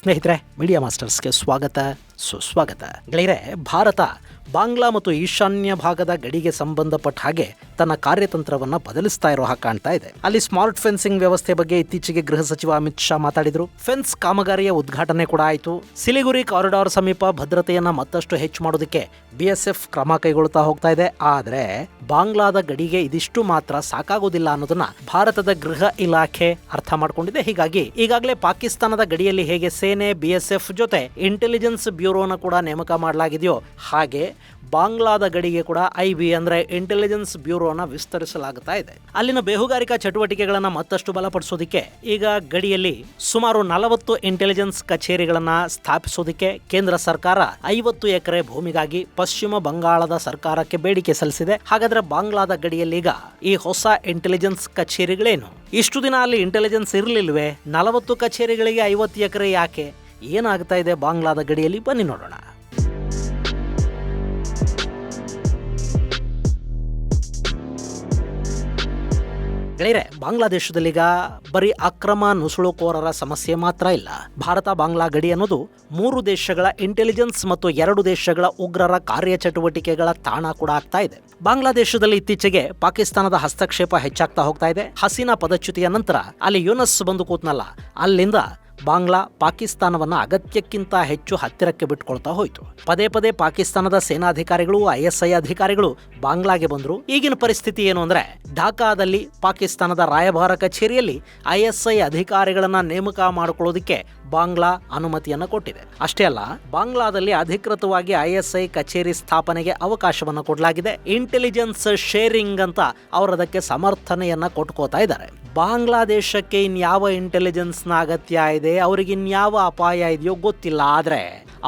ಸ್ನೇಹಿತರೆ, ಮೀಡಿಯಾ ಮಾಸ್ಟರ್ಸ್ಗೆ ಸ್ವಾಗತ ಸುಸ್ವಾಗತ. ಗೆಳೆಯರೆ, ಭಾರತ ಬಾಂಗ್ಲಾ ಮತ್ತು ಈಶಾನ್ಯ ಭಾಗದ ಗಡಿಗೆ ಸಂಬಂಧಪಟ್ಟ ಹಾಗೆ ತನ್ನ ಕಾರ್ಯತಂತ್ರವನ್ನ ಬದಲಿಸ್ತಾ ಇರೋ ಹಾಗೆ ಕಾಣ್ತಾ ಇದೆ. ಅಲ್ಲಿ ಸ್ಮಾರ್ಟ್ ಫೆನ್ಸಿಂಗ್ ವ್ಯವಸ್ಥೆ ಬಗ್ಗೆ ಇತ್ತೀಚೆಗೆ ಗೃಹ ಸಚಿವ ಅಮಿತ್ ಶಾ ಮಾತಾಡಿದ್ರು. ಫೆನ್ಸ್ ಕಾಮಗಾರಿಯ ಉದ್ಘಾಟನೆ ಕೂಡ ಆಯಿತು. ಸಿಲಿಗುರಿ ಕಾರಿಡಾರ್ ಸಮೀಪ ಭದ್ರತೆಯನ್ನ ಮತ್ತಷ್ಟು ಹೆಚ್ಚು ಮಾಡೋದಕ್ಕೆ BSF ಕ್ರಮ ಕೈಗೊಳ್ತಾ ಹೋಗ್ತಾ ಇದೆ. ಆದ್ರೆ ಬಾಂಗ್ಲಾದ ಗಡಿಗೆ ಇದಿಷ್ಟು ಮಾತ್ರ ಸಾಕಾಗೋದಿಲ್ಲ ಅನ್ನೋದನ್ನ ಭಾರತದ ಗೃಹ ಇಲಾಖೆ ಅರ್ಥ ಮಾಡ್ಕೊಂಡಿದೆ. ಹೀಗಾಗಿ ಈಗಾಗಲೇ ಪಾಕಿಸ್ತಾನದ ಗಡಿಯಲ್ಲಿ ಹೇಗೆ ಸೇನೆ BSF ಜೊತೆ ಇಂಟೆಲಿಜೆನ್ಸ್ ಬ್ಯೂರೋನ ಕೂಡ ನೇಮಕ ಮಾಡಲಾಗಿದೆಯೋ, ಹಾಗೆ ಬಾಂಗ್ಲಾದ ಗಡಿಗೆ ಕೂಡ IB ಅಂದ್ರೆ ಇಂಟೆಲಿಜೆನ್ಸ್ ಬ್ಯೂರೋನ ವಿಸ್ತರಿಸಲಾಗುತ್ತಾ ಇದೆ. ಅಲ್ಲಿನ ಬೇಹುಗಾರಿಕಾ ಚಟುವಟಿಕೆಗಳನ್ನ ಮತ್ತಷ್ಟು ಬಲಪಡಿಸೋದಕ್ಕೆ ಈಗ ಗಡಿಯಲ್ಲಿ ಸುಮಾರು 40 ಇಂಟೆಲಿಜೆನ್ಸ್ ಕಚೇರಿಗಳನ್ನ ಸ್ಥಾಪಿಸೋದಕ್ಕೆ ಕೇಂದ್ರ ಸರ್ಕಾರ 50 ಎಕರೆ ಭೂಮಿಗಾಗಿ ಪಶ್ಚಿಮ ಬಂಗಾಳದ ಸರ್ಕಾರಕ್ಕೆ ಬೇಡಿಕೆ ಸಲ್ಲಿಸಿದೆ. ಹಾಗಾದ್ರೆ ಬಾಂಗ್ಲಾದ ಗಡಿಯಲ್ಲಿ ಈಗ ಈ ಹೊಸ ಇಂಟೆಲಿಜೆನ್ಸ್ ಕಚೇರಿಗಳೇನು? ಇಷ್ಟು ದಿನ ಅಲ್ಲಿ ಇಂಟೆಲಿಜೆನ್ಸ್ ಇರಲಿಲ್ವೇ? 40 ಕಚೇರಿಗಳಿಗೆ 50 ಎಕರೆ ಯಾಕೆ? ಏನಾಗ್ತಾ ಇದೆ ಬಾಂಗ್ಲಾದ ಗಡಿಯಲ್ಲಿ? ಬನ್ನಿ ನೋಡೋಣ. ಗೆಳೆಯರೆ, ಬಾಂಗ್ಲಾದೇಶದಲ್ಲೀಗ ಬರೀ ಅಕ್ರಮ ನುಸುಳುಕೋರರ ಸಮಸ್ಯೆ ಮಾತ್ರ ಇಲ್ಲ. ಭಾರತ ಬಾಂಗ್ಲಾ ಗಡಿ ಅನ್ನೋದು 3 ದೇಶಗಳ ಇಂಟೆಲಿಜೆನ್ಸ್ ಮತ್ತು 2 ದೇಶಗಳ ಉಗ್ರರ ಕಾರ್ಯಚಟುವಟಿಕೆಗಳ ತಾಣ ಕೂಡ ಆಗ್ತಾ ಇದೆ. ಬಾಂಗ್ಲಾದೇಶದಲ್ಲಿ ಇತ್ತೀಚೆಗೆ ಪಾಕಿಸ್ತಾನದ ಹಸ್ತಕ್ಷೇಪ ಹೆಚ್ಚಾಗ್ತಾ ಹೋಗ್ತಾ ಇದೆ. ಹಸೀನಾ ಪದಚ್ಯುತಿಯ ನಂತರ ಅಲ್ಲಿ ಯೂನಸ್ ಬಂದು ಕೂತ್ನಲ್ಲ, ಅಲ್ಲಿಂದ ಬಾಂಗ್ಲಾ ಪಾಕಿಸ್ತಾನವನ್ನ ಅಗತ್ಯಕ್ಕಿಂತ ಹೆಚ್ಚು ಹತ್ತಿರಕ್ಕೆ ಬಿಟ್ಕೊಳ್ತಾ ಹೋಯಿತು. ಪದೇ ಪದೇ ಪಾಕಿಸ್ತಾನದ ಸೇನಾಧಿಕಾರಿಗಳು, ISI ಅಧಿಕಾರಿಗಳು ಬಾಂಗ್ಲಾಗೆ ಬಂದ್ರು. ಈಗಿನ ಪರಿಸ್ಥಿತಿ ಏನು ಅಂದ್ರೆ, ಢಾಕಾದಲ್ಲಿ ಪಾಕಿಸ್ತಾನದ ರಾಯಭಾರ ಕಚೇರಿಯಲ್ಲಿ ISI ಅಧಿಕಾರಿಗಳನ್ನ ನೇಮಕ ಮಾಡಿಕೊಳ್ಳೋದಕ್ಕೆ ಬಾಂಗ್ಲಾ ಅನುಮತಿಯನ್ನ ಕೊಟ್ಟಿದೆ. ಅಷ್ಟೇ ಅಲ್ಲ, ಬಾಂಗ್ಲಾದಲ್ಲಿ ಅಧಿಕೃತವಾಗಿ ISI ಕಚೇರಿ ಸ್ಥಾಪನೆಗೆ ಅವಕಾಶವನ್ನ ಕೊಡಲಾಗಿದೆ. ಇಂಟೆಲಿಜೆನ್ಸ್ ಶೇರಿಂಗ್ ಅಂತ ಅವರದಕ್ಕೆ ಸಮರ್ಥನೆಯನ್ನ ಕೊಟ್ಕೋತಾ ಇದ್ದಾರೆ. ಬಾಂಗ್ಲಾದೇಶಕ್ಕೆ ಇನ್ಯಾವ ಇಂಟೆಲಿಜೆನ್ಸ್ನ ಅಗತ್ಯ ಇದೆ, ಅವ್ರಿಗೆ ಇನ್ಯಾವ ಅಪಾಯ ಇದೆಯೋ ಗೊತ್ತಿಲ್ಲ. ಆದರೆ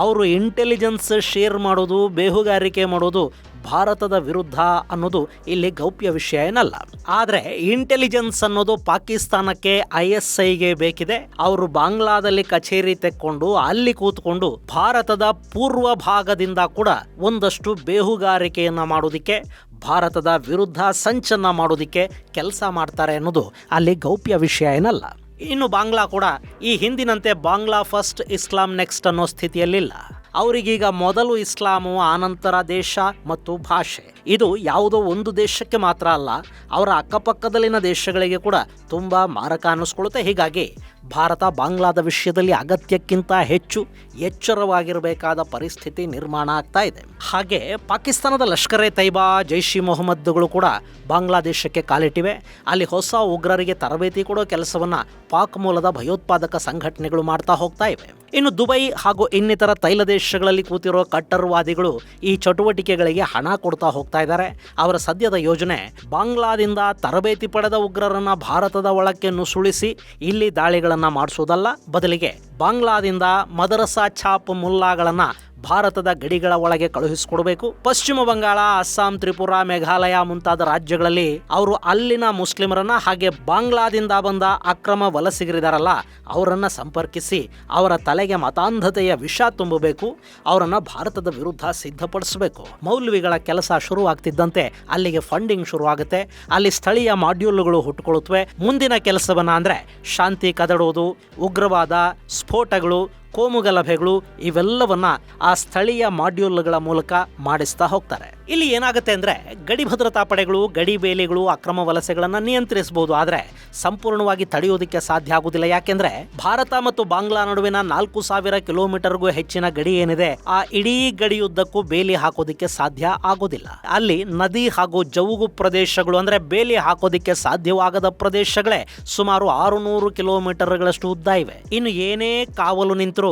ಅವರು ಇಂಟೆಲಿಜೆನ್ಸ್ ಶೇರ್ ಮಾಡೋದು, ಬೇಹುಗಾರಿಕೆ ಮಾಡೋದು ಭಾರತದ ವಿರುದ್ಧ ಅನ್ನೋದು ಇಲ್ಲಿ ಗೌಪ್ಯ ವಿಷಯ ಏನಲ್ಲ. ಆದರೆ ಇಂಟೆಲಿಜೆನ್ಸ್ ಅನ್ನೋದು ಪಾಕಿಸ್ತಾನಕ್ಕೆ, ISIಗೆ ಬೇಕಿದೆ. ಅವರು ಬಾಂಗ್ಲಾದಲ್ಲಿ ಕಚೇರಿ ತೆಕ್ಕೊಂಡು ಅಲ್ಲಿ ಕೂತ್ಕೊಂಡು ಭಾರತದ ಪೂರ್ವ ಭಾಗದಿಂದ ಕೂಡ ಒಂದಷ್ಟು ಬೇಹುಗಾರಿಕೆಯನ್ನ ಮಾಡೋದಿಕ್ಕೆ, ಭಾರತದ ವಿರುದ್ಧ ಸಂಚನ್ನ ಮಾಡೋದಿಕ್ಕೆ ಕೆಲಸ ಮಾಡ್ತಾರೆ ಅನ್ನೋದು ಅಲ್ಲಿ ಗೌಪ್ಯ ವಿಷಯ ಏನಲ್ಲ. ಇನ್ನು ಬಾಂಗ್ಲಾ ಕೂಡ ಈ ಹಿಂದಿನಂತೆ ಬಾಂಗ್ಲಾ ಫಸ್ಟ್ ಇಸ್ಲಾಂ ನೆಕ್ಸ್ಟ್ ಅನ್ನೋ ಸ್ಥಿತಿಯಲ್ಲಿಲ್ಲ. ಅವರಿಗೀಗ ಮೊದಲು ಇಸ್ಲಾಮು, ಆನಂತರ ದೇಶ ಮತ್ತು ಭಾಷೆ. ಇದು ಯಾವುದೋ ಒಂದು ದೇಶಕ್ಕೆ ಮಾತ್ರ ಅಲ್ಲ, ಅವರ ಅಕ್ಕಪಕ್ಕದಲ್ಲಿನ ದೇಶಗಳಿಗೆ ಕೂಡ ತುಂಬಾ ಮಾರಕ ಅನ್ನಿಸ್ಕೊಳ್ಳುತ್ತೆ. ಹೀಗಾಗಿ ಭಾರತ ಬಾಂಗ್ಲಾದ ವಿಷಯದಲ್ಲಿ ಅಗತ್ಯಕ್ಕಿಂತ ಹೆಚ್ಚು ಎಚ್ಚರವಾಗಿರಬೇಕಾದ ಪರಿಸ್ಥಿತಿ ನಿರ್ಮಾಣ ಆಗ್ತಾ ಇದೆ. ಹಾಗೆ ಪಾಕಿಸ್ತಾನದ ಲಷ್ಕರ್-ಎ ತೈಬಾ, ಜೈಷ್-ಇ-ಮೊಹಮ್ಮದ್ಗಳು ಕೂಡ ಬಾಂಗ್ಲಾದೇಶಕ್ಕೆ ಕಾಲಿಟ್ಟಿವೆ. ಅಲ್ಲಿ ಹೊಸ ಉಗ್ರರಿಗೆ ತರಬೇತಿ ಕೊಡೋ ಕೆಲಸವನ್ನ ಪಾಕ್ ಮೂಲದ ಭಯೋತ್ಪಾದಕ ಸಂಘಟನೆಗಳು ಮಾಡ್ತಾ ಹೋಗ್ತಾ ಇವೆ. ಇನ್ನು ದುಬೈ ಹಾಗೂ ಇನ್ನಿತರ ತೈಲ ದೇಶಗಳಲ್ಲಿ ಕೂತಿರೋ ಕಟ್ಟರ್ವಾದಿಗಳು ಈ ಚಟುವಟಿಕೆಗಳಿಗೆ ಹಣ ಕೊಡ್ತಾ ಹೋಗ್ತಾ ಇದ್ದಾರೆ. ಅವರ ಸದ್ಯದ ಯೋಜನೆ ಬಾಂಗ್ಲಾದಿಂದ ತರಬೇತಿ ಪಡೆದ ಉಗ್ರರನ್ನ ಭಾರತದ ಒಳಕ್ಕೆ ನುಸುಳಿಸಿ ಇಲ್ಲಿ ದಾಳಿಗಳನ್ನ ಮಾಡಿಸೋದಲ್ಲ, ಬದಲಿಗೆ ಬಾಂಗ್ಲಾದಿಂದ ಮದರಸಾ ಛಾಪ್ ಮುಲ್ಲಾಗಳನ್ನ ಭಾರತದ ಗಡಿಗಳ ಒಳಗೆ ಕಳುಹಿಸಿಕೊಡಬೇಕು. ಪಶ್ಚಿಮ ಬಂಗಾಳ, ಅಸ್ಸಾಂ, ತ್ರಿಪುರಾ, ಮೇಘಾಲಯ ಮುಂತಾದ ರಾಜ್ಯಗಳಲ್ಲಿ ಅವರು ಅಲ್ಲಿನ ಮುಸ್ಲಿಮರನ್ನ, ಹಾಗೆ ಬಾಂಗ್ಲಾದಿಂದ ಬಂದ ಅಕ್ರಮ ವಲಸಿಗರಿದಾರಲ್ಲ ಅವರನ್ನ ಸಂಪರ್ಕಿಸಿ ಅವರ ತಲೆಗೆ ಮತಾಂಧತೆಯ ವಿಷ ತುಂಬಬೇಕು. ಅವರನ್ನ ಭಾರತದ ವಿರುದ್ಧ ಸಿದ್ಧಪಡಿಸಬೇಕು. ಮೌಲ್ವಿಗಳ ಕೆಲಸ ಶುರುವಾಗ್ತಿದ್ದಂತೆ ಅಲ್ಲಿಗೆ ಫಂಡಿಂಗ್ ಶುರುವಾಗುತ್ತೆ. ಅಲ್ಲಿ ಸ್ಥಳೀಯ ಮಾಡ್ಯೂಲ್ಗಳು ಹುಟ್ಟುಕೊಳ್ಳುತ್ತವೆ. ಮುಂದಿನ ಕೆಲಸವನ್ನ ಅಂದ್ರೆ ಶಾಂತಿ ಕದಡೋದು, ಉಗ್ರವಾದ, ಸ್ಫೋಟಗಳು, ಕೋಮುಗಲಭೆಗಳು ಇವೆಲ್ಲವನ್ನ ಆ ಸ್ಥಳೀಯ ಮಾಡ್ಯೂಲ್ಗಳ ಮೂಲಕ ಮಾಡಿಸ್ತಾ ಹೋಗ್ತಾರೆ. ಇಲ್ಲಿ ಏನಾಗುತ್ತೆ ಅಂದ್ರೆ, ಗಡಿ ಭದ್ರತಾ ಪಡೆಗಳು, ಗಡಿ ಬೇಲಿಗಳು ಅಕ್ರಮ ವಲಸೆಗಳನ್ನ ನಿಯಂತ್ರಿಸಬಹುದು, ಆದ್ರೆ ಸಂಪೂರ್ಣವಾಗಿ ತಡೆಯೋದಕ್ಕೆ ಸಾಧ್ಯ ಆಗುದಿಲ್ಲ. ಯಾಕೆಂದ್ರೆ ಭಾರತ ಮತ್ತು ಬಾಂಗ್ಲಾ ನಡುವಿನ 4000 ಕಿಲೋಮೀಟರ್ಗೂ ಹೆಚ್ಚಿನ ಗಡಿ ಏನಿದೆ, ಆ ಇಡೀ ಗಡಿಯುದ್ದಕ್ಕೂ ಬೇಲಿ ಹಾಕೋದಿಕ್ಕೆ ಸಾಧ್ಯ ಆಗೋದಿಲ್ಲ. ಅಲ್ಲಿ ನದಿ ಹಾಗೂ ಜವುಗು ಪ್ರದೇಶಗಳು ಅಂದ್ರೆ ಬೇಲಿ ಹಾಕೋದಿಕ್ಕೆ ಸಾಧ್ಯವಾಗದ ಪ್ರದೇಶಗಳೇ ಸುಮಾರು 600 ಕಿಲೋಮೀಟರ್ಗಳಷ್ಟು ಉದ್ದ ಇವೆ. ಇನ್ನು ಏನೇ ಕಾವಲು ನಿಂತರೂ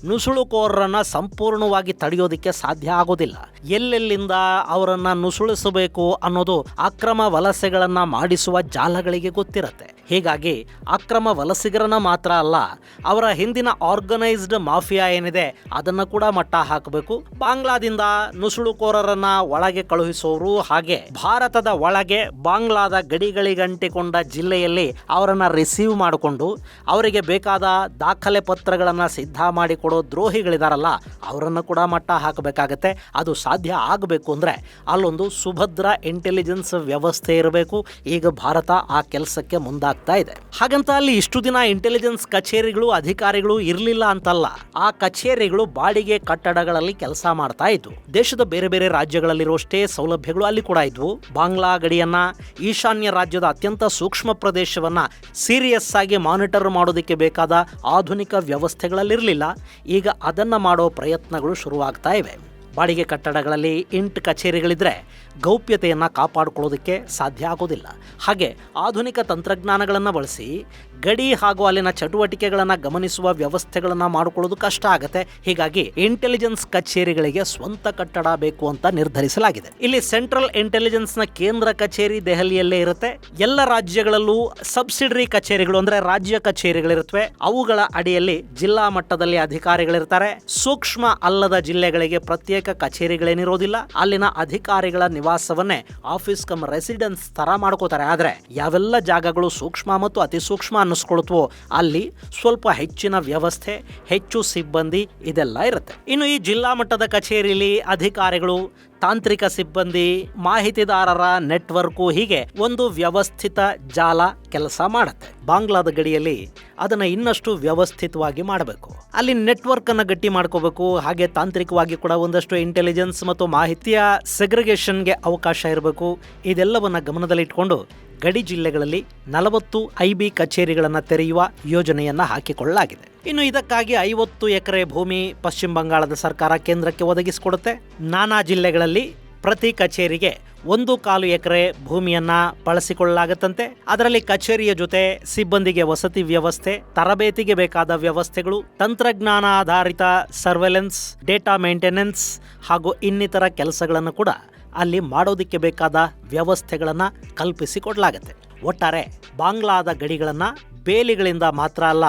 ನುಸುಳುಕೋರರನ್ನ ಸಂಪೂರ್ಣವಾಗಿ ತಡೆಯೋದಿಕ್ಕೆ ಸಾಧ್ಯ ಆಗೋದಿಲ್ಲ. ಎಲ್ಲೆಲ್ಲಿಂದ ಅವರನ್ನ ನುಸುಳಿಸಬೇಕು ಅನ್ನೋದು ಅಕ್ರಮ ವಲಸೆಗಳನ್ನ ಮಾಡಿಸುವ ಜಾಲಗಳಿಗೆ ಗೊತ್ತಿರುತ್ತೆ. ಹೀಗಾಗಿ ಅಕ್ರಮ ವಲಸಿಗರನ್ನ ಮಾತ್ರ ಅಲ್ಲ, ಅವರ ಹಿಂದಿನ ಆರ್ಗನೈಸ್ಡ್ ಮಾಫಿಯಾ ಏನಿದೆ ಅದನ್ನ ಕೂಡ ಮಟ್ಟ ಹಾಕಬೇಕು. ಬಾಂಗ್ಲಾದಿಂದ ನುಸುಳುಕೋರರನ್ನ ಒಳಗೆ ಕಳುಹಿಸೋರು, ಹಾಗೆ ಭಾರತದ ಒಳಗೆ ಬಾಂಗ್ಲಾದ ಗಡಿಗಳಿಗಂಟಿಕೊಂಡ ಜಿಲ್ಲೆಯಲ್ಲಿ ಅವರನ್ನ ರಿಸೀವ್ ಮಾಡಿಕೊಂಡು ಅವರಿಗೆ ಬೇಕಾದ ದಾಖಲೆ ಪತ್ರಗಳನ್ನ ಸಿದ್ಧ ಮಾಡಿಕೊಡೋ ದ್ರೋಹಿಗಳಿದಾರಲ್ಲ ಅವರನ್ನ ಕೂಡ ಮಟ್ಟ ಹಾಕಬೇಕಾಗತ್ತೆ. ಅದು ಸಾಧ್ಯ ಆಗಬೇಕು ಅಂದ್ರೆ ಅಲ್ಲೊಂದು ಸುಭದ್ರ ಇಂಟೆಲಿಜೆನ್ಸ್ ವ್ಯವಸ್ಥೆ ಇರಬೇಕು. ಈಗ ಭಾರತ ಆ ಕೆಲಸಕ್ಕೆ ಮುಂದಾಗ್ತಾ ಆಗ್ತಾ ಇದೆ. ಹಾಗಂತ ಅಲ್ಲಿ ಇಷ್ಟು ದಿನ ಇಂಟೆಲಿಜೆನ್ಸ್ ಕಚೇರಿಗಳು ಅಧಿಕಾರಿಗಳು ಇರಲಿಲ್ಲ ಅಂತಲ್ಲ. ಆ ಕಚೇರಿಗಳು ಬಾಡಿಗೆ ಕಟ್ಟಡಗಳಲ್ಲಿ ಕೆಲಸ ಮಾಡ್ತಾ ಇದ್ವು. ದೇಶದ ಬೇರೆ ಬೇರೆ ರಾಜ್ಯಗಳಲ್ಲಿರುವಷ್ಟೇ ಸೌಲಭ್ಯಗಳು ಅಲ್ಲಿ ಕೂಡ ಇದ್ವು. ಬಾಂಗ್ಲಾ ಗಡಿಯನ್ನ, ಈಶಾನ್ಯ ರಾಜ್ಯದ ಅತ್ಯಂತ ಸೂಕ್ಷ್ಮ ಪ್ರದೇಶವನ್ನ ಸೀರಿಯಸ್ ಆಗಿ ಮಾನಿಟರ್ ಮಾಡೋದಕ್ಕೆ ಬೇಕಾದ ಆಧುನಿಕ ವ್ಯವಸ್ಥೆಗಳಲ್ಲಿರಲಿಲ್ಲ. ಈಗ ಅದನ್ನ ಮಾಡೋ ಪ್ರಯತ್ನಗಳು ಶುರುವಾಗ್ತಾ ಇವೆ. ಬಾಡಿಗೆ ಕಟ್ಟಡಗಳಲ್ಲಿ ಇಂಟ್ ಕಚೇರಿಗಳಿದ್ರೆ ಗೌಪ್ಯತೆಯನ್ನು ಕಾಪಾಡಿಕೊಳ್ಳೋದಕ್ಕೆ ಸಾಧ್ಯ ಆಗೋದಿಲ್ಲ. ಹಾಗೆ ಆಧುನಿಕ ತಂತ್ರಜ್ಞಾನಗಳನ್ನು ಬಳಸಿ ಗಡಿ ಹಾಗೂ ಅಲ್ಲಿನ ಚಟುವಟಿಕೆಗಳನ್ನು ಗಮನಿಸುವ ವ್ಯವಸ್ಥೆಗಳನ್ನು ಮಾಡಿಕೊಳ್ಳೋದು ಕಷ್ಟ ಆಗುತ್ತೆ. ಹೀಗಾಗಿ ಇಂಟೆಲಿಜೆನ್ಸ್ ಕಚೇರಿಗಳಿಗೆ ಸ್ವಂತ ಕಟ್ಟಡ ಬೇಕು ಅಂತ ನಿರ್ಧರಿಸಲಾಗಿದೆ. ಇಲ್ಲಿ ಸೆಂಟ್ರಲ್ ಇಂಟೆಲಿಜೆನ್ಸ್ನ ಕೇಂದ್ರ ಕಚೇರಿ ದೆಹಲಿಯಲ್ಲೇ ಇರುತ್ತೆ. ಎಲ್ಲ ರಾಜ್ಯಗಳಲ್ಲೂ ಸಬ್ಸಿಡರಿ ಕಚೇರಿಗಳು ಅಂದ್ರೆ ರಾಜ್ಯ ಕಚೇರಿಗಳಿರುತ್ತವೆ. ಅವುಗಳ ಅಡಿಯಲ್ಲಿ ಜಿಲ್ಲಾ ಮಟ್ಟದಲ್ಲಿ ಅಧಿಕಾರಿಗಳಿರ್ತಾರೆ. ಸೂಕ್ಷ್ಮ ಅಲ್ಲದ ಜಿಲ್ಲೆಗಳಿಗೆ ಪ್ರತ್ಯೇಕ ಕಚೇರಿಗಳೇನಿರೋದಿಲ್ಲ. ಅಲ್ಲಿನ ಅಧಿಕಾರಿಗಳ ನಿವಾಸವನ್ನೇ ಆಫೀಸ್ ಕಮ್ ರೆಸಿಡೆನ್ಸ್ ತರ ಮಾಡ್ಕೋತಾರೆ. ಆದ್ರೆ ಯಾವೆಲ್ಲ ಜಾಗಗಳು ಸೂಕ್ಷ್ಮ ಮತ್ತು ಅತಿ ಸೂಕ್ಷ್ಮ ಅನ್ನಿಸ್ಕೊಳ್ತವೋ ಅಲ್ಲಿ ಸ್ವಲ್ಪ ಹೆಚ್ಚಿನ ವ್ಯವಸ್ಥೆ, ಹೆಚ್ಚು ಸಿಬ್ಬಂದಿ ಇದೆಲ್ಲ ಇರುತ್ತೆ. ಇನ್ನು ಈ ಜಿಲ್ಲಾ ಮಟ್ಟದ ಕಚೇರಿಯಲ್ಲಿ ಅಧಿಕಾರಿಗಳು, ತಾಂತ್ರಿಕ ಸಿಬ್ಬಂದಿ, ಮಾಹಿತಿದಾರರ ನೆಟ್ವರ್ಕು, ಹೀಗೆ ಒಂದು ವ್ಯವಸ್ಥಿತ ಜಾಲ ಕೆಲಸ ಮಾಡುತ್ತೆ. ಬಾಂಗ್ಲಾದ ಗಡಿಯಲ್ಲಿ ಅದನ್ನು ಇನ್ನಷ್ಟು ವ್ಯವಸ್ಥಿತವಾಗಿ ಮಾಡಬೇಕು. ಅಲ್ಲಿ ನೆಟ್ವರ್ಕ್ ಅನ್ನು ಗಟ್ಟಿ ಮಾಡ್ಕೋಬೇಕು. ಹಾಗೆ ತಾಂತ್ರಿಕವಾಗಿ ಕೂಡ ಒಂದಷ್ಟು ಇಂಟೆಲಿಜೆನ್ಸ್ ಮತ್ತು ಮಾಹಿತಿಯ ಸೆಗ್ರಿಗೇಷನ್ಗೆ ಅವಕಾಶ ಇರಬೇಕು. ಇದೆಲ್ಲವನ್ನ ಗಮನದಲ್ಲಿಟ್ಕೊಂಡು ಗಡಿ ಜಿಲ್ಲೆಗಳಲ್ಲಿ 40 IB ಕಚೇರಿಗಳನ್ನು ತೆರೆಯುವ ಯೋಜನೆಯನ್ನ ಹಾಕಿಕೊಳ್ಳಲಾಗಿದೆ. ಇನ್ನು ಇದಕ್ಕಾಗಿ 50 ಎಕರೆ ಭೂಮಿ ಪಶ್ಚಿಮ ಬಂಗಾಳದ ಸರ್ಕಾರ ಕೇಂದ್ರಕ್ಕೆ ಒದಗಿಸಿಕೊಡುತ್ತೆ. ನಾನಾ ಜಿಲ್ಲೆಗಳಲ್ಲಿ ಪ್ರತಿ ಕಚೇರಿಗೆ 1/4 ಎಕರೆ ಭೂಮಿಯನ್ನ ಬಳಸಿಕೊಳ್ಳಲಾಗುತ್ತಂತೆ. ಅದರಲ್ಲಿ ಕಚೇರಿಯ ಜೊತೆ ಸಿಬ್ಬಂದಿಗೆ ವಸತಿ ವ್ಯವಸ್ಥೆ, ತರಬೇತಿಗೆ ಬೇಕಾದ ವ್ಯವಸ್ಥೆಗಳು, ತಂತ್ರಜ್ಞಾನ ಆಧಾರಿತ ಸರ್ವೆಲೆನ್ಸ್, ಡೇಟಾ ಮೇಂಟೆನೆನ್ಸ್ ಹಾಗೂ ಇನ್ನಿತರ ಕೆಲಸಗಳನ್ನು ಕೂಡ ಅಲ್ಲಿ ಮಾಡೋದಕ್ಕೆ ಬೇಕಾದ ವ್ಯವಸ್ಥೆಗಳನ್ನು ಕಲ್ಪಿಸಿಕೊಡಲಾಗುತ್ತೆ. ಒಟ್ಟಾರೆ ಬಾಂಗ್ಲಾದ ಗಡಿಗಳನ್ನು ಬೇಲಿಗಳಿಂದ ಮಾತ್ರ ಅಲ್ಲ,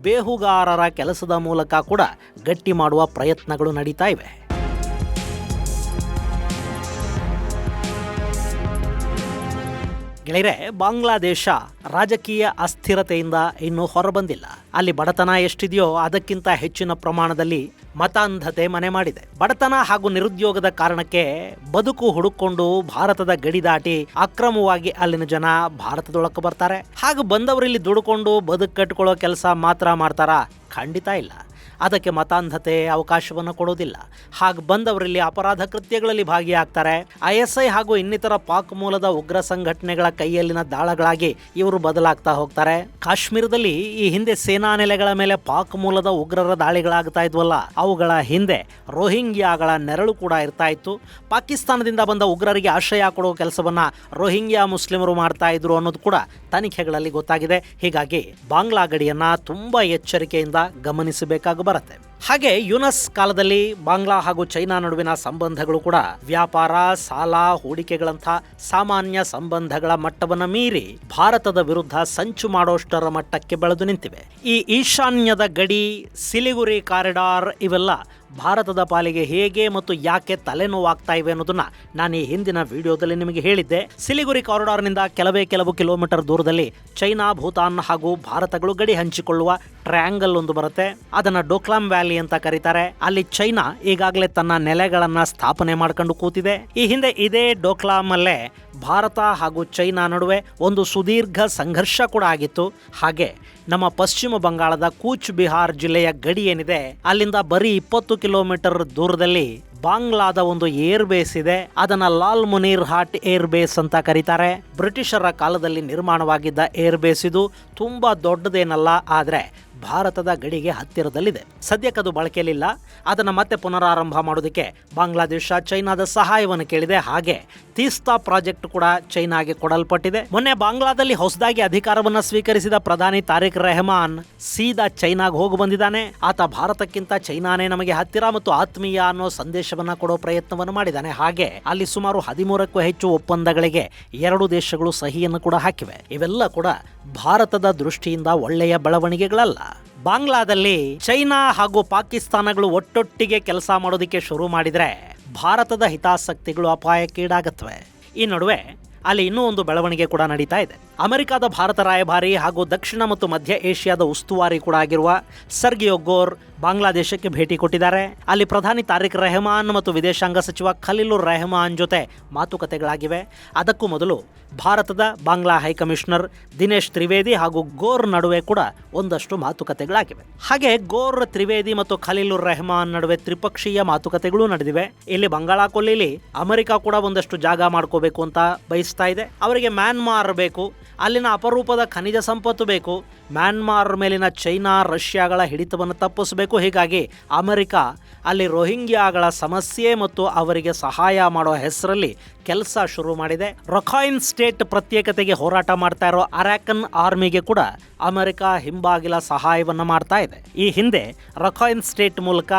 ಬೇಹುಗಾರರ ಕೆಲಸದ ಮೂಲಕ ಕೂಡ ಗಟ್ಟಿ ಮಾಡುವ ಪ್ರಯತ್ನಗಳು ನಡೀತಾ ಇವೆ. ಗೆಳೆಯರೆ, ಬಾಂಗ್ಲಾದೇಶ ರಾಜಕೀಯ ಅಸ್ಥಿರತೆಯಿಂದ ಇನ್ನೂ ಹೊರಬಂದಿಲ್ಲ. ಅಲ್ಲಿ ಬಡತನ ಎಷ್ಟಿದೆಯೋ ಅದಕ್ಕಿಂತ ಹೆಚ್ಚಿನ ಪ್ರಮಾಣದಲ್ಲಿ ಮತಾಂಧತೆ ಮನೆ ಮಾಡಿದೆ. ಬಡತನ ಹಾಗೂ ನಿರುದ್ಯೋಗದ ಕಾರಣಕ್ಕೆ ಬದುಕು ಹುಡುಕೊಂಡು ಭಾರತದ ಗಡಿ ದಾಟಿ ಅಕ್ರಮವಾಗಿ ಅಲ್ಲಿನ ಜನ ಭಾರತದೊಳಕ್ಕೆ ಬರ್ತಾರೆ. ಹಾಗೂ ಬಂದವರಿಲ್ಲಿ ದುಡ್ಕೊಂಡು ಬದುಕು ಕಟ್ಕೊಳ್ಳೋ ಕೆಲಸ ಮಾತ್ರ ಮಾಡ್ತಾರ? ಖಂಡಿತ ಇಲ್ಲ. ಅದಕ್ಕೆ ಮತಾಂಧತೆ ಅವಕಾಶವನ್ನು ಕೊಡೋದಿಲ್ಲ. ಹಾಗೆ ಬಂದವರಲ್ಲಿ ಅಪರಾಧ ಕೃತ್ಯಗಳಲ್ಲಿ ಭಾಗಿಯಾಗ್ತಾರೆ. ISI ಹಾಗೂ ಇನ್ನಿತರ ಪಾಕ್ ಮೂಲದ ಉಗ್ರ ಸಂಘಟನೆಗಳ ಕೈಯಲ್ಲಿನ ದಾಳಗಳಾಗಿ ಇವರು ಬದಲಾಗ್ತಾ ಹೋಗ್ತಾರೆ. ಕಾಶ್ಮೀರದಲ್ಲಿ ಈ ಹಿಂದೆ ಸೇನಾ ನೆಲೆಗಳ ಮೇಲೆ ಪಾಕ್ ಮೂಲದ ಉಗ್ರರ ದಾಳಿಗಳಾಗ್ತಾ ಇದ್ವಲ್ಲ, ಅವುಗಳ ಹಿಂದೆ ರೋಹಿಂಗ್ಯಾಗಳ ನೆರಳು ಕೂಡ ಇರ್ತಾ ಇತ್ತು. ಪಾಕಿಸ್ತಾನದಿಂದ ಬಂದ ಉಗ್ರರಿಗೆ ಆಶ್ರಯ ಕೊಡುವ ಕೆಲಸವನ್ನ ರೋಹಿಂಗ್ಯಾ ಮುಸ್ಲಿಮರು ಮಾಡ್ತಾ ಇದ್ರು ಅನ್ನೋದು ಕೂಡ ತನಿಖೆಗಳಲ್ಲಿ ಗೊತ್ತಾಗಿದೆ. ಹೀಗಾಗಿ ಬಾಂಗ್ಲಾ ಗಡಿಯನ್ನ ತುಂಬಾ ಎಚ್ಚರಿಕೆಯಿಂದ ಗಮನಿಸಬೇಕಾಗಿ ಬರುತ್ತೆ. ಹಾಗೆ ಯುನಸ್ ಕಾಲದಲ್ಲಿ ಬಾಂಗ್ಲಾ ಹಾಗೂ ಚೈನಾ ನಡುವಿನ ಸಂಬಂಧಗಳು ಕೂಡ ವ್ಯಾಪಾರ, ಸಾಲ, ಹೂಡಿಕೆಗಳಂಥ ಸಾಮಾನ್ಯ ಸಂಬಂಧಗಳ ಮಟ್ಟವನ್ನು ಮೀರಿ ಭಾರತದ ವಿರುದ್ಧ ಸಂಚು ಮಾಡೋಷ್ಟರ ಮಟ್ಟಕ್ಕೆ ಬೆಳೆದು ನಿಂತಿವೆ. ಈ ಈಶಾನ್ಯದ ಗಡಿ, ಸಿಲಿಗುರಿ ಕಾರಿಡಾರ್ ಇವೆಲ್ಲ ಭಾರತದ ಪಾಲಿಗೆ ಹೇಗೆ ಮತ್ತು ಯಾಕೆ ತಲೆನೋವಾಗ್ತಾ ಇವೆ ಅನ್ನೋದನ್ನ ನಾನು ಈ ಹಿಂದಿನ ವಿಡಿಯೋದಲ್ಲಿ ನಿಮಗೆ ಹೇಳಿದ್ದೆ. ಸಿಲಿಗುರಿ ಕಾರಿಡಾರ್ನಿಂದ ಕೆಲವು ಕಿಲೋಮೀಟರ್ ದೂರದಲ್ಲಿ ಚೈನಾ, ಭೂತಾನ್ ಹಾಗೂ ಭಾರತಗಳು ಗಡಿ ಹಂಚಿಕೊಳ್ಳುವ ಟ್ರಯಾಂಗಲ್ ಒಂದು ಬರುತ್ತೆ. ಅದನ್ನ ಡೋಕ್ಲಾಮ್ ವ್ಯಾಲಿ ಅಂತ ಕರೀತಾರೆ. ಅಲ್ಲಿ ಚೈನಾ ಈಗಾಗಲೇ ತನ್ನ ನೆಲೆಗಳನ್ನ ಸ್ಥಾಪನೆ ಮಾಡ್ಕೊಂಡು ಕೂತಿದೆ. ಈ ಹಿಂದೆ ಇದೇ ಡೋಕ್ಲಾಮ್ ಅಲ್ಲೇ ಭಾರತ ಹಾಗೂ ಚೈನಾ ನಡುವೆ ಒಂದು ಸುದೀರ್ಘ ಸಂಘರ್ಷ ಕೂಡ ಆಗಿತ್ತು. ಹಾಗೆ ನಮ್ಮ ಪಶ್ಚಿಮ ಬಂಗಾಳದ ಕೂಚ್ ಬಿಹಾರ್ ಜಿಲ್ಲೆಯ ಗಡಿ ಏನಿದೆ, ಅಲ್ಲಿಂದ ಬರೀ 20 ಕಿಲೋಮೀಟರ್ ದೂರದಲ್ಲಿ ಬಾಂಗ್ಲಾದ ಒಂದು ಏರ್ ಬೇಸ್ ಇದೆ. ಅದನ್ನ Lal Munir hot air base ಅಂತ ಕರೀತಾರೆ. ಬ್ರಿಟಿಷರ ಕಾಲದಲ್ಲಿ ನಿರ್ಮಾಣವಾಗಿದ್ದ ಏರ್ ಬೇಸ್ ಇದು. ತುಂಬಾ ದೊಡ್ಡದೇನಲ್ಲ, ಆದ್ರೆ ಭಾರತದ ಗಡಿಗೆ ಹತ್ತಿರದಲ್ಲಿದೆ. ಸದ್ಯಕ್ಕದು ಬಳಕೆಯಲ್ಲಿಲ್ಲ. ಅದನ್ನು ಮತ್ತೆ ಪುನರಾರಂಭ ಮಾಡೋದಕ್ಕೆ ಬಾಂಗ್ಲಾದೇಶ ಚೈನಾದ ಸಹಾಯವನ್ನು ಕೇಳಿದೆ. ಹಾಗೆ ತೀಸ್ತಾ ಪ್ರಾಜೆಕ್ಟ್ ಕೂಡ ಚೈನಾಗೆ ಕೊಡಲ್ಪಟ್ಟಿದೆ. ಮೊನ್ನೆ ಬಾಂಗ್ಲಾದಲ್ಲಿ ಹೊಸದಾಗಿ ಅಧಿಕಾರವನ್ನು ಸ್ವೀಕರಿಸಿದ ಪ್ರಧಾನಿ ತಾರಿಕ್ ರೆಹಮಾನ್ ಸೀದಾ ಚೈನಾಗೆ ಹೋಗಿ ಬಂದಿದ್ದಾನೆ. ಆತ ಭಾರತಕ್ಕಿಂತ ಚೈನಾನೇ ನಮಗೆ ಹತ್ತಿರ ಮತ್ತು ಆತ್ಮೀಯ ಅನ್ನೋ ಸಂದೇಶವನ್ನ ಕೊಡೋ ಪ್ರಯತ್ನವನ್ನು ಮಾಡಿದ್ದಾನೆ. ಹಾಗೆ ಅಲ್ಲಿ ಸುಮಾರು 13ಕ್ಕೂ ಹೆಚ್ಚು ಒಪ್ಪಂದಗಳಿಗೆ 2 ದೇಶಗಳು ಸಹಿಯನ್ನು ಕೂಡ ಹಾಕಿವೆ. ಇವೆಲ್ಲ ಕೂಡ ಭಾರತದ ದೃಷ್ಟಿಯಿಂದ ಒಳ್ಳೆಯ ಬೆಳವಣಿಗೆಗಳಲ್ಲ. ಬಾಂಗ್ಲಾದಲ್ಲಿ ಚೈನಾ ಹಾಗೂ ಪಾಕಿಸ್ತಾನಗಳು ಒಟ್ಟೊಟ್ಟಿಗೆ ಕೆಲಸ ಮಾಡೋದಕ್ಕೆ ಶುರು ಮಾಡಿದ್ರೆ ಭಾರತದ ಹಿತಾಸಕ್ತಿಗಳು ಅಪಾಯಕ್ಕೀಡಾಗತ್ವೆ. ಈ ನಡುವೆ ಅಲ್ಲಿ ಇನ್ನೂ ಒಂದು ಬೆಳವಣಿಗೆ ಕೂಡ ನಡೀತಾ ಇದೆ. ಅಮೆರಿಕದ ಭಾರತ ರಾಯಭಾರಿ ಹಾಗೂ ದಕ್ಷಿಣ ಮತ್ತು ಮಧ್ಯ ಏಷ್ಯಾದ ಉಸ್ತುವಾರಿ ಕೂಡ ಆಗಿರುವ ಸರ್ಗಿಯೋ ಗೋರ್ ಬಾಂಗ್ಲಾದೇಶಕ್ಕೆ ಭೇಟಿ ಕೊಟ್ಟಿದ್ದಾರೆ. ಅಲ್ಲಿ ಪ್ರಧಾನಿ ತಾರಿಕ್ ರೆಹಮಾನ್ ಮತ್ತು ವಿದೇಶಾಂಗ ಸಚಿವ ಖಲೀಲುರ್ ರೆಹಮಾನ್ ಜೊತೆ ಮಾತುಕತೆಗಳಾಗಿವೆ. ಅದಕ್ಕೂ ಮೊದಲು ಭಾರತದ ಬಾಂಗ್ಲಾ ಹೈಕಮಿಷನರ್ ದಿನೇಶ್ ತ್ರಿವೇದಿ ಹಾಗೂ ಗೋರ್ ನಡುವೆ ಕೂಡ ಒಂದಷ್ಟು ಮಾತುಕತೆಗಳಾಗಿವೆ. ಹಾಗೆ ಗೋರ್, ತ್ರಿವೇದಿ ಮತ್ತು ಖಲೀಲುರ್ ರೆಹಮಾನ್ ನಡುವೆ ತ್ರಿಪಕ್ಷೀಯ ಮಾತುಕತೆಗಳು ನಡೆದಿವೆ. ಇಲ್ಲಿ ಬಂಗಾಳ ಕೊಲ್ಲಿಲಿ ಅಮೆರಿಕ ಕೂಡ ಒಂದಷ್ಟು ಜಾಗ ಮಾಡ್ಕೋಬೇಕು ಅಂತ ಬಯಸ್ತಾ ಇದೆ. ಅವರಿಗೆ ಮ್ಯಾನ್ಮಾರ್ ಬೇಕು, ಅಲ್ಲಿನ ಅಪರೂಪದ ಖನಿಜ ಸಂಪತ್ತು ಬೇಕು, ಮ್ಯಾನ್ಮಾರ್ ಮೇಲಿನ ಚೈನಾ, ರಷ್ಯಾಗಳ ಹಿಡಿತವನ್ನು ತಪ್ಪಿಸಬೇಕು. ಹೀಗಾಗಿ ಅಮೆರಿಕ ಅಲ್ಲಿ ರೋಹಿಂಗ್ಯಾಗಳ ಸಮಸ್ಯೆ ಮತ್ತು ಅವರಿಗೆ ಸಹಾಯ ಮಾಡೋ ಹೆಸರಲ್ಲಿ ಕೆಲಸ ಶುರು ಮಾಡಿದೆ. ರಖೈನ್ ಸ್ಟೇಟ್ ಪ್ರತ್ಯೇಕತೆಗೆ ಹೋರಾಟ ಮಾಡ್ತಾ ಇರೋ ಅರಾಕನ್ ಆರ್ಮಿಗೆ ಕೂಡ ಅಮೆರಿಕ ಹಿಂಬಾಗಿಲ ಸಹಾಯವನ್ನು ಮಾಡ್ತಾ ಇದೆ. ಈ ಹಿಂದೆ ರಖೈನ್ ಸ್ಟೇಟ್ ಮೂಲಕ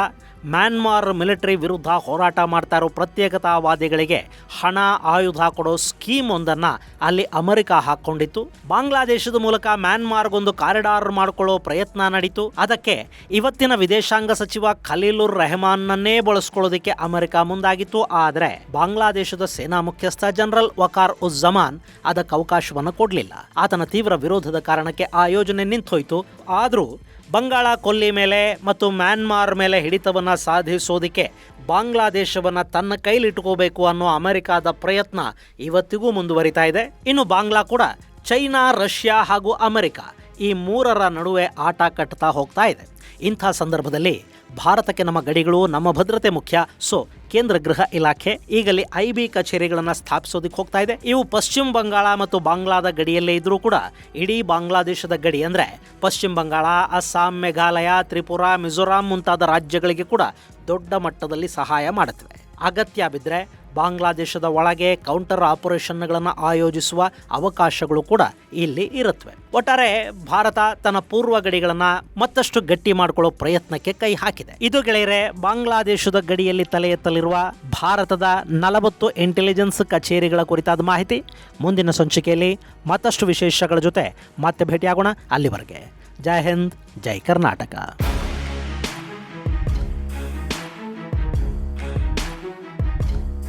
ಮ್ಯಾನ್ಮಾರ್ ಮಿಲಿಟರಿ ವಿರುದ್ಧ ಹೋರಾಟ ಮಾಡ್ತಾ ಇರೋ ಪ್ರತ್ಯೇಕತಾವಾದಿಗಳಿಗೆ ಹಣ, ಆಯುಧ ಕೊಡೋ ಸ್ಕೀಮ್ ಒಂದನ್ನು ಅಲ್ಲಿ ಅಮೆರಿಕ ಹಾಕ್ಕೊಂಡಿತ್ತು. ಬಾಂಗ್ಲಾದೇಶದ ಮೂಲಕ ಮ್ಯಾನ್ಮಾರ್ಗೊಂದು ಕಾರಿಡಾರ್ ಮಾಡಿಕೊಳ್ಳೋ ಪ್ರಯತ್ನ ನಡೀತು. ಅದಕ್ಕೆ ಇವತ್ತಿನ ವಿದೇಶಾಂಗ ಸಚಿವ ಖಲೀಲುರ್ ರೆಹಮಾನ್ನನ್ನೇ ಬಳಸ್ಕೊಳ್ಳೋದಕ್ಕೆ ಅಮೆರಿಕ ಮುಂದಾಗಿತ್ತು. ಆದರೆ ಬಾಂಗ್ಲಾದೇಶದ ಸೇನಾ ಮುಖ್ಯಸ್ಥ ಜನರಲ್ ವಕಾರ್ ಉಜ್ ಜಮಾನ್ ಅದಕ್ಕೆ ಅವಕಾಶವನ್ನು ಕೊಡಲಿಲ್ಲ. ಆತನ ತೀವ್ರ ವಿರೋಧದ ಕಾರಣಕ್ಕೆ ಆ ಯೋಜನೆ ನಿಂತೋಯ್ತು. ಆದರೂ ಬಂಗಾಳ ಕೊಲ್ಲಿ ಮೇಲೆ ಮತ್ತು ಮ್ಯಾನ್ಮಾರ್ ಮೇಲೆ ಹಿಡಿತವನ್ನು ಸಾಧಿಸೋದಕ್ಕೆ ಬಾಂಗ್ಲಾದೇಶವನ್ನು ತನ್ನ ಕೈಲಿಟ್ಕೋಬೇಕು ಅನ್ನೋ ಅಮೆರಿಕದ ಪ್ರಯತ್ನ ಇವತ್ತಿಗೂ ಮುಂದುವರಿತಾ ಇದೆ. ಇನ್ನು ಬಾಂಗ್ಲಾ ಕೂಡ ಚೈನಾ, ರಷ್ಯಾ ಹಾಗೂ ಅಮೆರಿಕ ಈ ಮೂರರ ನಡುವೆ ಆಟ ಕಟ್ತಾ ಹೋಗ್ತಾ ಇದೆ. ಇಂಥ ಸಂದರ್ಭದಲ್ಲಿ ಭಾರತಕ್ಕೆ ನಮ್ಮ ಗಡಿಗಳು, ನಮ್ಮ ಭದ್ರತೆ ಮುಖ್ಯ. ಸೊ ಕೇಂದ್ರ ಗೃಹ ಇಲಾಖೆ ಈಗಲ್ಲಿ IB ಕಚೇರಿಗಳನ್ನು ಸ್ಥಾಪಿಸೋದಕ್ಕೆ ಹೋಗ್ತಾ ಇದೆ. ಇವು ಪಶ್ಚಿಮ ಬಂಗಾಳ ಮತ್ತು ಬಾಂಗ್ಲಾದ ಗಡಿಯಲ್ಲೇ ಇದ್ರೂ ಕೂಡ ಇಡೀ ಬಾಂಗ್ಲಾದೇಶದ ಗಡಿ ಅಂದರೆ ಪಶ್ಚಿಮ ಬಂಗಾಳ, ಅಸ್ಸಾಂ, ಮೇಘಾಲಯ, ತ್ರಿಪುರಾ, ಮಿಜೋರಾಂ ಮುಂತಾದ ರಾಜ್ಯಗಳಿಗೆ ಕೂಡ ದೊಡ್ಡ ಮಟ್ಟದಲ್ಲಿ ಸಹಾಯ ಮಾಡುತ್ತವೆ. ಅಗತ್ಯ ಬಿದ್ದರೆ ಬಾಂಗ್ಲಾದೇಶದ ಒಳಗೆ ಕೌಂಟರ್ ಆಪರೇಷನ್ಗಳನ್ನು ಆಯೋಜಿಸುವ ಅವಕಾಶಗಳು ಕೂಡ ಇಲ್ಲಿ ಇರುತ್ತವೆ. ಒಟ್ಟಾರೆ ಭಾರತ ತನ್ನ ಪೂರ್ವ ಗಡಿಗಳನ್ನು ಮತ್ತಷ್ಟು ಗಟ್ಟಿ ಮಾಡಿಕೊಳ್ಳೋ ಪ್ರಯತ್ನಕ್ಕೆ ಕೈ ಹಾಕಿದೆ. ಇದು ಗೆಳೆಯರೆ ಬಾಂಗ್ಲಾದೇಶದ ಗಡಿಯಲ್ಲಿ ತಲೆ ಎತ್ತಲಿರುವ ಭಾರತದ 40 ಇಂಟೆಲಿಜೆನ್ಸ್ ಕಚೇರಿಗಳ ಕುರಿತಾದ ಮಾಹಿತಿ. ಮುಂದಿನ ಸಂಚಿಕೆಯಲ್ಲಿ ಮತ್ತಷ್ಟು ವಿಶೇಷಗಳ ಜೊತೆ ಮತ್ತೆ ಭೇಟಿಯಾಗೋಣ. ಅಲ್ಲಿವರೆಗೆ ಜೈ ಹಿಂದ್, ಜೈ ಕರ್ನಾಟಕ.